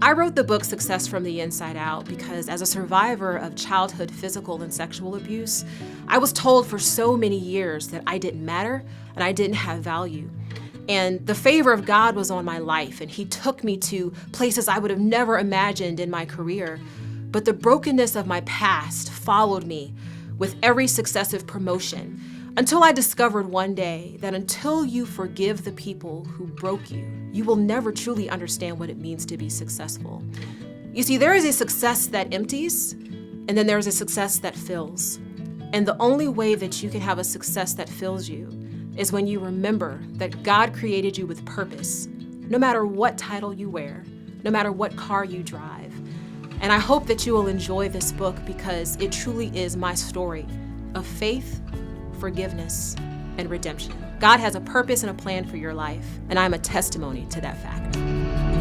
I wrote the book Success from the Inside Out because as a survivor of childhood physical and sexual abuse, I was told for so many years that I didn't matter and I didn't have value. And the favor of God was on my life, and He took me to places I would have never imagined in my career. But the brokenness of my past followed me with every successive promotion until I discovered one day that until you forgive the people who broke you, you will never truly understand what it means to be successful. You see, there is a success that empties, and then there is a success that fills. And the only way that you can have a success that fills you is when you remember that God created you with purpose, no matter what title you wear, no matter what car you drive. And I hope that you will enjoy this book because it truly is my story of faith, forgiveness, and redemption. God has a purpose and a plan for your life, and I'm a testimony to that fact.